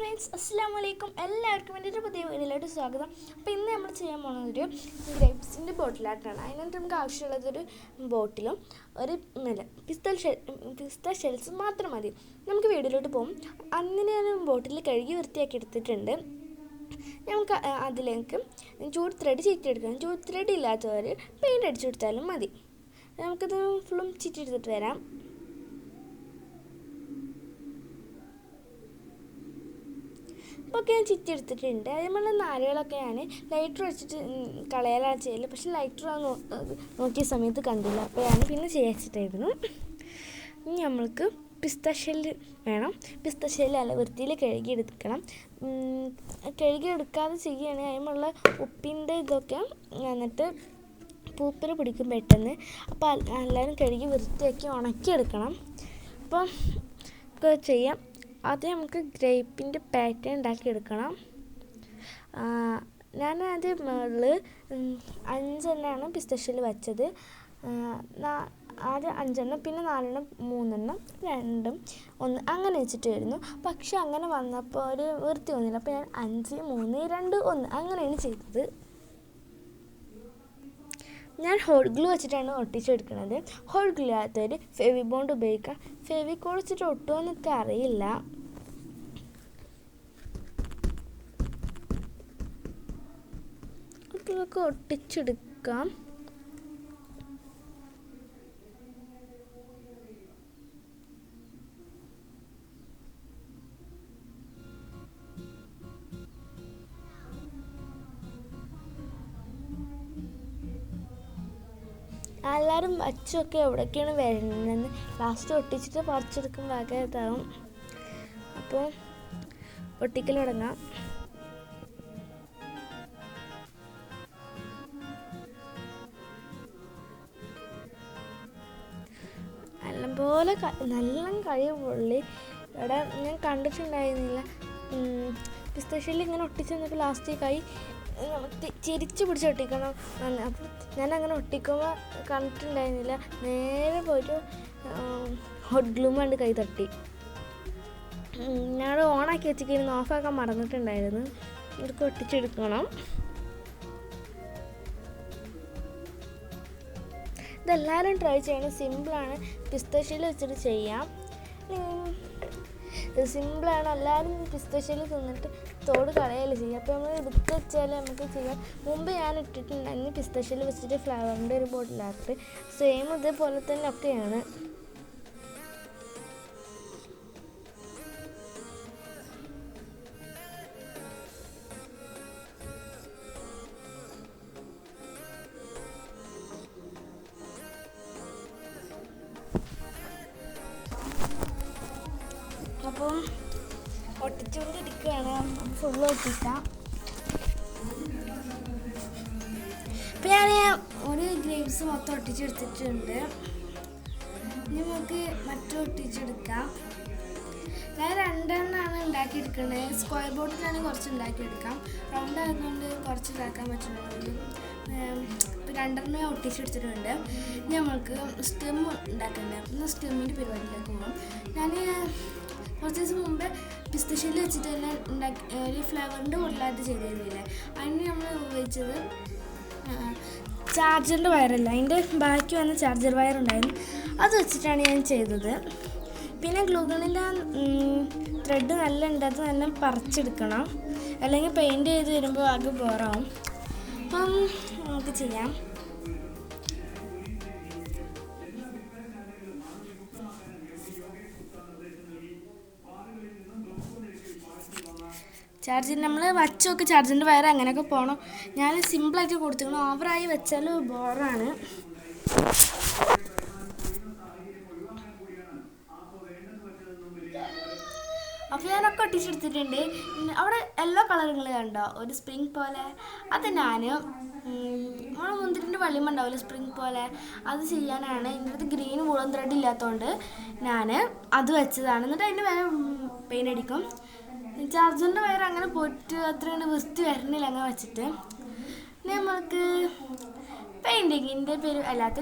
Friends, അസ്സലാമു അലൈക്കും. എല്ലാവർക്കും എൻ്റെ ഒരു പുതിയ വീഡിയോയിലോട്ട് സ്വാഗതം. അപ്പോൾ ഇന്ന് നമ്മൾ ചെയ്യാൻ പോകുന്നതൊരു ഗ്രേപ്സിൻ്റെ ബോട്ടിലായിട്ടാണ്. അതിനായിട്ട് നമുക്ക് ആവശ്യമുള്ളതൊരു ബോട്ടിലും ഒരു പിസ്ത ഷെൽസും മാത്രം മതി. നമുക്ക് വീഡിയോയിലോട്ട് പോകും. അന്ന് ഞാൻ ബോട്ടിൽ കഴുകി വൃത്തിയാക്കി എടുത്തിട്ടുണ്ട്. നമുക്ക് അതിലേക്ക് ജൂട്ട് ത്രെഡ് ചീറ്റിയെടുക്കണം. ജൂട്ട് ത്രെഡ് ഇല്ലാത്തവർ പെയിൻ്റ് അടിച്ചു കൊടുത്താലും മതി. നമുക്കത് ഫുള്ളും ചീറ്റിയെടുത്തിട്ട് വരാം. അപ്പോൾ ഞാൻ ചുറ്റിയെടുത്തിട്ടുണ്ട്. അതിനുള്ള നാരുകളൊക്കെ ഞാൻ ലൈറ്റർ വെച്ചിട്ട് കളയാനാണ് ചെയ്യല്. പക്ഷെ ലൈറ്റർ നോക്കിയ സമയത്ത് കണ്ടില്ല. അപ്പോൾ ഞാൻ പിന്നെ ചെയ്യാച്ചിട്ടായിരുന്നു. ഇനി നമ്മൾക്ക് പിസ്ത ഷെല്ല് വേണം. പിസ്ത ഷെല്ല് നല്ല വൃത്തിയിൽ കഴുകിയെടുക്കണം. കഴുകിയെടുക്കാതെ ചെയ്യുകയാണെങ്കിൽ അതിനുള്ള ഉപ്പിൻ്റെ ഇതൊക്കെ എന്നിട്ട് പൂപ്പൽ പിടിക്കും പെട്ടെന്ന്. അപ്പോൾ എല്ലാവരും കഴുകി വൃത്തിയാക്കി ഉണക്കിയെടുക്കണം. അപ്പം ചെയ്യാം. ആദ്യം നമുക്ക് ഗ്രേപ്പിൻ്റെ പാറ്റേൺ ഉണ്ടാക്കിയെടുക്കണം. ഞാൻ ആദ്യം മുകളിൽ 5 എണ്ണമാണ് പിസ്ത ഷെല്ല് വെച്ചത്. ആദ്യം 5 എണ്ണം, പിന്നെ 4 എണ്ണം, 3 എണ്ണം, 2, 1 അങ്ങനെ വെച്ചിട്ട് വരുന്നു. പക്ഷെ അങ്ങനെ വന്നപ്പോൾ ഒരു വൃത്തി വന്നില്ല. അപ്പോൾ ഞാൻ 5, 3, 2, 1 അങ്ങനെയാണ് ചെയ്തത്. ഞാൻ ഹോട്ട് ഗ്ലൂ വെച്ചിട്ടാണ് ഒട്ടിച്ചെടുക്കുന്നത്. ഹോട്ട് ഗ്ലൂ ആകാത്തവർ ഫെവിബോണ്ട് ഉപയോഗിക്കാം. ഫെവിക്കോൾ വെച്ചിട്ട് ഒട്ടുമെന്നൊക്കെ അറിയില്ല. ഇതൊക്കെ ഒട്ടിച്ചെടുക്കാം. എല്ലാവരും വച്ചൊക്കെ എവിടേക്കാണ് വരുന്നതെന്ന് ലാസ്റ്റ് ഒട്ടിച്ചിട്ട് പറിച്ചെടുക്കും വകയതാവും. അപ്പോൾ ഒട്ടിക്കൽ തുടങ്ങാം. നല്ലപോലെ നല്ല കഴിവുള്ളി ഇവിടെ ഞാൻ കണ്ടിട്ടുണ്ടായിരുന്നില്ല. പിസ്ത ഷെല്ല് ഇങ്ങനെ ഒട്ടിച്ച് വന്നപ്പോൾ ലാസ്റ്റ് കൈ ചെരിച്ച് പിടിച്ച് ഒട്ടിക്കണം. അപ്പോൾ ഞാനങ്ങനെ ഒട്ടിക്കുമ്പോൾ കണ്ടിട്ടുണ്ടായിരുന്നില്ല. നേരെ പോയിട്ട് ഹോട്ട് ഗ്ലൂ കൊണ്ട് കൈ തട്ടി. ഞാൻ ഓണാക്കി വെച്ചിരിക്കുന്നു, ഓഫാക്കാൻ മറന്നിട്ടുണ്ടായിരുന്നു. ഇതൊക്കെ ഒട്ടിച്ചെടുക്കണം. ഇതെല്ലാവരും ട്രൈ ചെയ്യണം. സിമ്പിളാണ്. പിസ്ത ഷെല്ല് വെച്ചിട്ട് ചെയ്യാം. സിമ്പിളാണ്. എല്ലാവരും പിസ്ത ഷെല്ല് തിന്നിട്ട് തോട് കളയല്ലേ ചെയ്യുക. അപ്പോൾ നമ്മൾ എടുത്ത് വെച്ചാൽ നമുക്ക് ചെയ്യാം. മുമ്പ് ഞാൻ ഇട്ടിട്ടുണ്ടായിരുന്നു പിസ്ത ഷെല്ല് വെച്ചിട്ട് ഫ്ലവറിൻ്റെ ഒരു ബോട്ടിലാക്കിട്ട്. സെയിം ഇതേപോലെ തന്നെ ഒക്കെയാണ്. അപ്പം ഒട്ടിച്ചുകൊണ്ടിരിക്കുകയാണ്. ഫുള്ള് ഒട്ടിക്കാം. ഇപ്പം ഞാൻ ഒരു ഗ്രേപ്സ് മൊത്തം ഒട്ടിച്ചെടുത്തിട്ടുണ്ട്. ഇനി നമുക്ക് മറ്റും ഒട്ടിച്ചെടുക്കാം. ഞാൻ 2 എണ്ണമാണ് ഉണ്ടാക്കിയെടുക്കുന്നത്. സ്ക്വയർ ബോട്ടിലാണെങ്കിൽ കുറച്ച് ഉണ്ടാക്കിയെടുക്കാം. റൗണ്ട് ആയതുകൊണ്ട് കുറച്ച് ഇതാക്കാൻ പറ്റുന്നുണ്ട്. ഇപ്പോൾ 2 എണ്ണം ഒട്ടിച്ചെടുത്തിട്ടുണ്ട്. ഇനി നമ്മൾക്ക് സ്റ്റെം ഉണ്ടാക്കണ്ടേ. അപ്പം സ്റ്റെമ്മിൻ്റെ പരിപാടിയിലേക്ക് പോകാം. ഞാൻ കുറച്ച് ദിവസം മുമ്പ് പിസ്ത ഷെല്ല് വെച്ചിട്ട് തന്നെ ഒരു ഫ്ലവറിൻ്റെ ബോട്ടിലായിട്ട് ചെയ്തിരുന്നില്ലേ. അതിന് നമ്മൾ ഉപയോഗിച്ചത് ചാർജറിൻ്റെ വയറല്ല, അതിൻ്റെ ബാക്കി വന്ന ചാർജർ വയർ ഉണ്ടായിരുന്നു. അത് വെച്ചിട്ടാണ് ഞാൻ ചെയ്തത്. പിന്നെ ഗ്ലൂഗണിൽ ത്രെഡ് നല്ല ഉണ്ട്, അത് നല്ല പറിച്ചെടുക്കണം. അല്ലെങ്കിൽ പെയിൻറ്റ് ചെയ്ത് വരുമ്പോൾ അത് ബോറാവും. അപ്പം നമുക്ക് ചെയ്യാം. ചാർജർ നമ്മൾ വച്ചൊക്കെ ചാർജറിൻ്റെ വയർ അങ്ങനെയൊക്കെ പോകണം. ഞാൻ സിമ്പിളായിട്ട് കൊടുത്തിരിക്കണം. ഓവറായി വെച്ചാൽ ബോറാണ്. അപ്പോൾ ഞാനൊക്കെ ഒട്ടിച്ചെടുത്തിട്ടുണ്ട്. അവിടെ യെല്ലോ കളറുകൾ കണ്ടോ, ഒരു സ്പ്രിങ് പോലെ. അത് ഞാൻ നമ്മുടെ മുന്തിരിൻ്റെ വള്ളിയുമ്പോൾ ഉണ്ടാവില്ല സ്പ്രിങ് പോലെ, അത് ചെയ്യാനാണ്. ഇതിനകത്ത് ഗ്രീൻ വൂളൻ ത്രെഡ് ഇല്ലാത്തതുകൊണ്ട് ഞാൻ അത് വെച്ചതാണ്. എന്നിട്ട് അതിൻ്റെ വരെ പെയിൻ്റ് അടിക്കും. ചാർജറിൻ്റെ വയർ അങ്ങനെ പോയിട്ട് അത്രയാണ് വൃത്തി വരണില്ല അങ്ങനെ വെച്ചിട്ട്. നമ്മൾക്ക് പെയിൻറ്റിങ്ങിൻ്റെ അല്ലാത്ത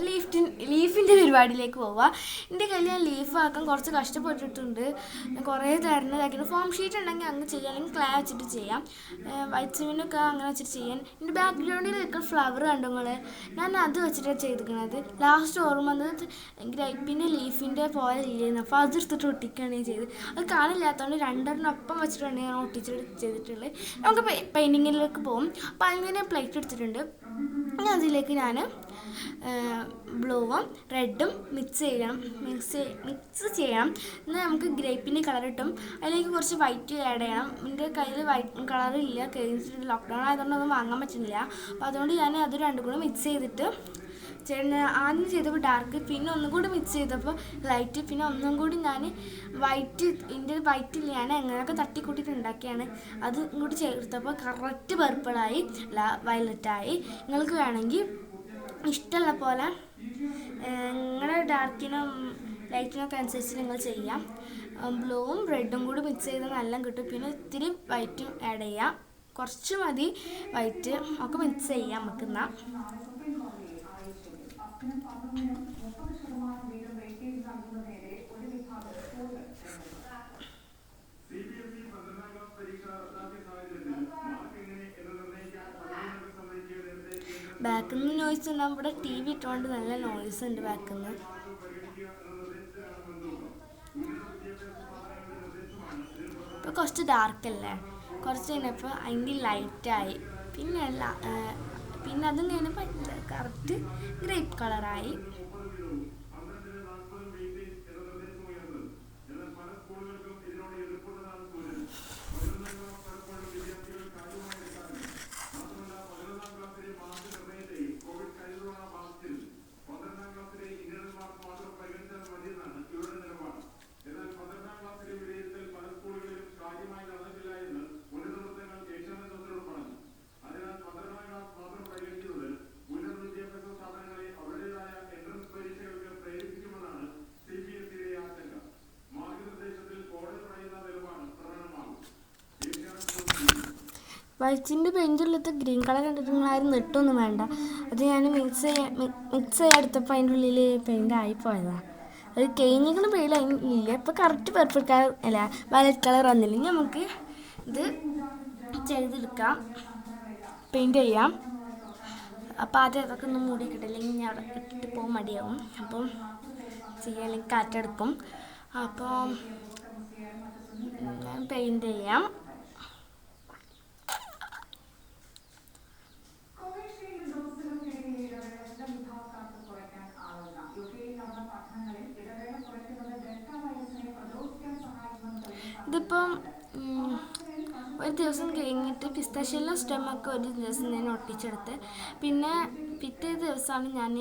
ലീഫിൻ്റെ പരിപാടിയിലേക്ക് പോവുക. എൻ്റെ കയ്യിൽ ഞാൻ ലീഫാക്കാൻ കുറച്ച് കഷ്ടപ്പെട്ടിട്ടുണ്ട്. കുറേ തരുന്നതാക്കിയിട്ട് ഫോം ഷീറ്റ് ഉണ്ടെങ്കിൽ അങ്ങനെ ചെയ്യാം, അല്ലെങ്കിൽ ക്ലേ വെച്ചിട്ട് ചെയ്യാം. വൈറ്റ് സിമെൻറ്റൊക്കെ അങ്ങനെ വെച്ചിട്ട് ചെയ്യാൻ. എൻ്റെ ബാക്ക്ഗ്രൗണ്ടിൽ നിൽക്കുന്ന ഫ്ലവർ കണ്ടു നിങ്ങൾ, ഞാൻ അത് വെച്ചിട്ടാണ് ചെയ്തിരിക്കുന്നത്. ലാസ്റ്റ് ഓർമ്മ വന്നത് ഗ്രേപ്പിൻ്റെ ലീഫിൻ്റെ പോലെ ഇല്ലായിരുന്നു, അപ്പോൾ അതെടുത്തിട്ട് ഒട്ടിക്കുകയാണ് ഞാൻ ചെയ്തത്. അത് കാണില്ലാത്തതുകൊണ്ട് രണ്ടെണ്ണപ്പം വെച്ചിട്ടാണ് ഞാൻ ഒട്ടിച്ചിട്ട് ചെയ്തിട്ടുള്ളത്. നമുക്ക് പെയിൻറ്റിങ്ങിലേക്ക് പോകും. അപ്പോൾ അങ്ങനെ പ്ലേറ്റ് എടുത്തിട്ടുണ്ട്. അതിലേക്ക് ഞാൻ ബ്ലൂവും റെഡും മിക്സ് ചെയ്യണം. എന്നാൽ നമുക്ക് ഗ്രേപ്പിൻ്റെ കളർ കിട്ടും. അതിലേക്ക് കുറച്ച് വൈറ്റ് ആഡ് ചെയ്യണം. എൻ്റെ കയ്യിൽ വൈറ്റ് കളറില്ല, കഴിഞ്ഞിട്ട് ലോക്ക്ഡൗൺ ആയതുകൊണ്ട് ഒന്നും വാങ്ങാൻ പറ്റുന്നില്ല. അപ്പോൾ അതുകൊണ്ട് ഞാൻ അത് രണ്ടും കൂടെ മിക്സ് ചെയ്തിട്ട് ആദ്യം ചെയ്തപ്പോൾ ഡാർക്ക്, പിന്നെ ഒന്നും കൂടി മിക്സ് ചെയ്തപ്പോൾ ലൈറ്റ്, പിന്നെ ഒന്നും കൂടി ഞാൻ വൈറ്റ്, ഇതിൻ്റെ വൈറ്റിൽ ഞാൻ എങ്ങനെയൊക്കെ തട്ടിക്കൂട്ടിയിട്ട് ഉണ്ടാക്കിയാണ്. അത് ഇങ്ങോട്ട് ചേർത്തപ്പോൾ കറക്റ്റ് പർപ്പിളായി, വയലറ്റായി. നിങ്ങൾക്ക് വേണമെങ്കിൽ ഇഷ്ടമുള്ള പോലെ നിങ്ങളുടെ ഡാർക്കിനും ലൈറ്റിനൊക്കെ അനുസരിച്ച് നിങ്ങൾ ചെയ്യാം. ബ്ലൂവും റെഡും കൂടി മിക്സ് ചെയ്താൽ നല്ല കിട്ടും. പിന്നെ ഇത്തിരി വൈറ്റും ആഡ് ചെയ്യാം, കുറച്ച് മതി വൈറ്റ്, ഒക്കെ മിക്സ് ചെയ്യാം നമുക്കെന്നാൽ. ബാക്കിൽ നിന്ന് നോയ്സ് ഉണ്ടാകും. ഇവിടെ ടി വി ഇട്ടുകൊണ്ട് നല്ല നോയ്സ് ഉണ്ട് ബാക്കിൽ നിന്ന്. ഇപ്പോൾ കുറച്ച് ഡാർക്കല്ലേ, കുറച്ച് കഴിഞ്ഞപ്പോൾ അതിൻ്റെ ലൈറ്റായി, പിന്നെ അതും കഴിഞ്ഞപ്പോൾ കറക്റ്റ് ഗ്രേപ്പ് കളറായി. വൈറ്റിൻ്റെ പെയിൻറ്റുള്ളത് ഗ്രീൻ കളർ കണ്ടിട്ട് നിങ്ങളാരും നെട്ടൊന്നും വേണ്ട. അത് ഞാൻ മിക്സ് ചെയ്തെടുത്തപ്പോൾ അതിൻ്റെ ഉള്ളിൽ പെയിൻ്റ് ആയിപ്പോയതാണ്. അത് കഴിഞ്ഞിങ്ങനെ പെയിൻ്റ് ഇല്ല, ഇപ്പോൾ കറക്റ്റ് പെർഫെക്റ്റ് കളർ അല്ല, വയലറ്റ് കളർ വന്നില്ല. ഇനി നമുക്ക് ഇത് ചെയ്തെടുക്കാം, പെയിൻറ്റ് ചെയ്യാം. അപ്പോൾ ആദ്യം അതൊക്കെ ഒന്ന് മൂടി കിട്ടില്ല, ഇല്ലെങ്കിൽ ഞാൻ അവിടെ ഇട്ട് പോകാൻ മടിയാവും. അപ്പം ചെയ്യാൻ, അല്ലെങ്കിൽ കാറ്റെടുക്കും. അപ്പോൾ ഞാൻ പെയിൻറ്റ് ചെയ്യാം. ഇതിപ്പം ഒരു ദിവസം കഴിഞ്ഞിട്ട് പിസ്താഷ്യയിലും സ്റ്റെമ്മൊക്കെ ഒരു ദിവസം ഞാൻ ഒട്ടിച്ചെടുത്ത്, പിന്നെ പിറ്റേ ദിവസമാണ് ഞാൻ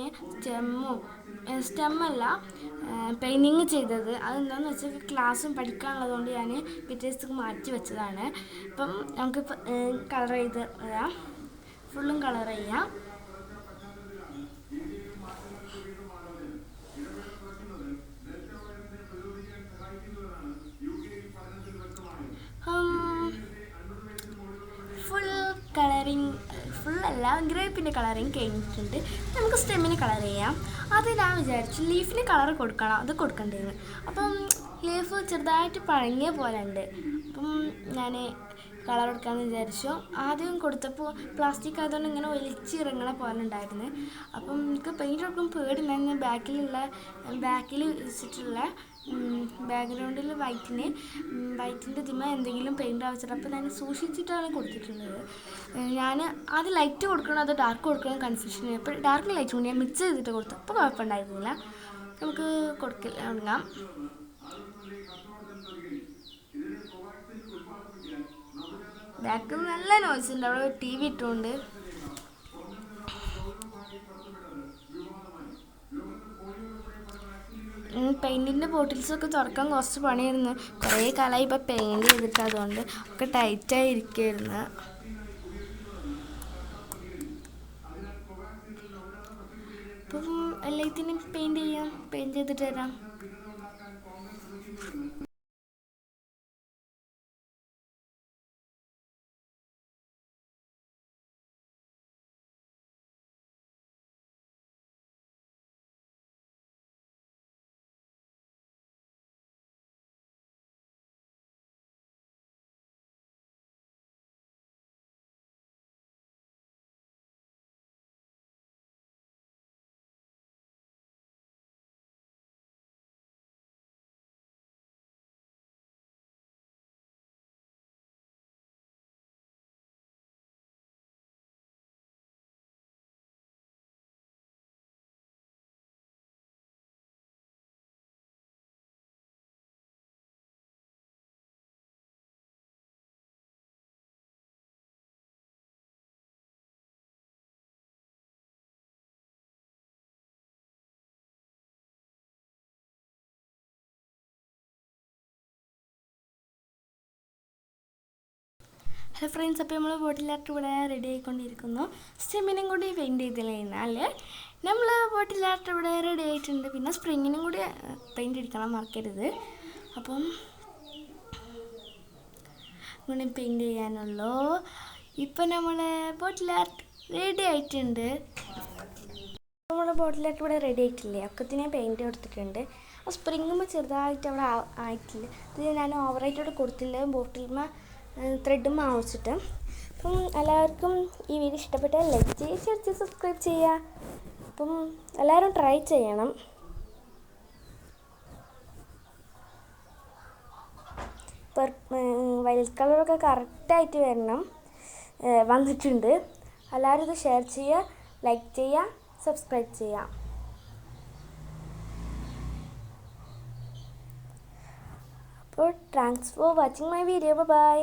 സ്റ്റെമ്മല്ല പെയിൻറ്റിങ് ചെയ്തത്. അതെന്താണെന്ന് വെച്ചാൽ ക്ലാസ്സും പഠിക്കാനുള്ളതുകൊണ്ട് ഞാൻ പിറ്റേ ദിവസത്തേക്ക് മാറ്റി വെച്ചതാണ്. ഇപ്പം നമുക്ക് കളർ ചെയ്ത് ഫുള്ളും കളർ ചെയ്യാം. ഫുള്ളല്ല, ഗ്രേപ്പിൻ്റെ കളറിങ് കഴിഞ്ഞിട്ടുണ്ട്. നമുക്ക് സ്റ്റെമ്മിന് കളർ ചെയ്യാം. അത് ഞാൻ വിചാരിച്ചു ലീഫിന് കളർ കൊടുക്കണം, അത് കൊടുക്കേണ്ടത്. അപ്പം ലീഫ് ചെറുതായിട്ട് പഴങ്ങിയ പോലെ ഉണ്ട്. അപ്പം ഞാൻ കളർ കൊടുക്കാമെന്ന് വിചാരിച്ചു. ആദ്യം കൊടുത്തപ്പോൾ പ്ലാസ്റ്റിക് ആയതുകൊണ്ട് ഇങ്ങനെ ഒലിച്ചിറങ്ങണ പോലെ ഉണ്ടായിരുന്നു. അപ്പം എനിക്ക് പെയിൻറ്റ് കൊടുക്കുമ്പോൾ പേടിണ്ടായിരുന്നു. ബാക്കിൽ വെച്ചിട്ടുള്ള ബാക്ക്ഗ്രൗണ്ടിൽ വൈറ്റിൻ്റെ ഇതിമ എന്തെങ്കിലും പെയിൻറ്റ് ആവശ്യമില്ല. അപ്പോൾ ഞാൻ സൂക്ഷിച്ചിട്ടാണ് കൊടുത്തിട്ടുള്ളത്. ഞാൻ ആദ്യം ലൈറ്റ് കൊടുക്കണം അതോ ഡാർക്ക് കൊടുക്കണം കൺഫ്യൂഷൻ. അപ്പോൾ ഡാർക്ക് ലൈറ്റ് കൊണ്ട് ഞാൻ മിക്സ് ചെയ്തിട്ട് കൊടുത്തു, അപ്പോൾ കുഴപ്പമുണ്ടായിരുന്നില്ല. നമുക്ക് തുടങ്ങാം. ബാക്കിൽ നല്ല നോയ്സ് ഉണ്ട്, അവിടെ ടി വി ഇട്ടുകൊണ്ട്. പെയിൻറ്റിൻ്റെ ബോട്ടിൽസൊക്കെ തുറക്കാൻ കുറച്ച് പണിയായിരുന്നു. കുറേ കാലമായി ഇപ്പോൾ പെയിൻറ്റ് ചെയ്തിട്ട്, അതുകൊണ്ട് ഒക്കെ ടൈറ്റായി ഇരിക്കുകയായിരുന്നു. അപ്പം എല്ലാത്തിനും പെയിൻറ്റ് ചെയ്തിട്ട് തരാം. ഹലോ ഫ്രണ്ട്സ്, അപ്പോൾ നമ്മൾ ബോട്ടിൽ ആർട്ട് ഇവിടെ റെഡി ആയിക്കൊണ്ടിരിക്കുന്നു. സ്റ്റിമിനും കൂടി പെയിൻറ്റ് ചെയ്തില്ലെങ്കിൽ നമ്മൾ ബോട്ടിൽ ആർട്ട് ഇവിടെ റെഡി ആയിട്ടുണ്ട്. പിന്നെ സ്പ്രിങ്ങിനും കൂടി പെയിൻറ്റ് അടിക്കണം, മറക്കരുത്. അപ്പം ഇങ്ങനെ പെയിൻറ്റ് ചെയ്യാനുള്ളൂ. ഇപ്പം നമ്മൾ ബോട്ടിൽ ആർട്ട് റെഡി ആയിട്ടുണ്ട്. നമ്മുടെ ബോട്ടിൽ ആർട്ട് ഇവിടെ റെഡി ആയിട്ടില്ലേ, ഒക്കത്തിനെ പെയിൻറ്റ് കൊടുത്തിട്ടുണ്ട്. ആ സ്പ്രിങ്ങുമ്പോൾ ചെറുതായിട്ട് അവിടെ ആയിട്ടില്ല. ഇത് ഞാൻ ഓവറായിട്ടവിടെ കൊടുത്തില്ല, ബോട്ടിൽമ ത്രെഡും ആവശ്യമിട്ട്. അപ്പം എല്ലാവർക്കും ഈ വീഡിയോ ഇഷ്ടപ്പെട്ടാൽ ലൈക്ക് ചെയ്യുക, ഷെയർ ചെയ്യുക, സബ്സ്ക്രൈബ് ചെയ്യുക. അപ്പം എല്ലാവരും ട്രൈ ചെയ്യണം. വൈലറ്റ് കളറൊക്കെ കറക്റ്റായിട്ട് വന്നിട്ടുണ്ട്. എല്ലാവരും ഇത് ഷെയർ ചെയ്യുക, ലൈക്ക് ചെയ്യുക, സബ്സ്ക്രൈബ് ചെയ്യുക. അപ്പോൾ thanks for watching my video. By.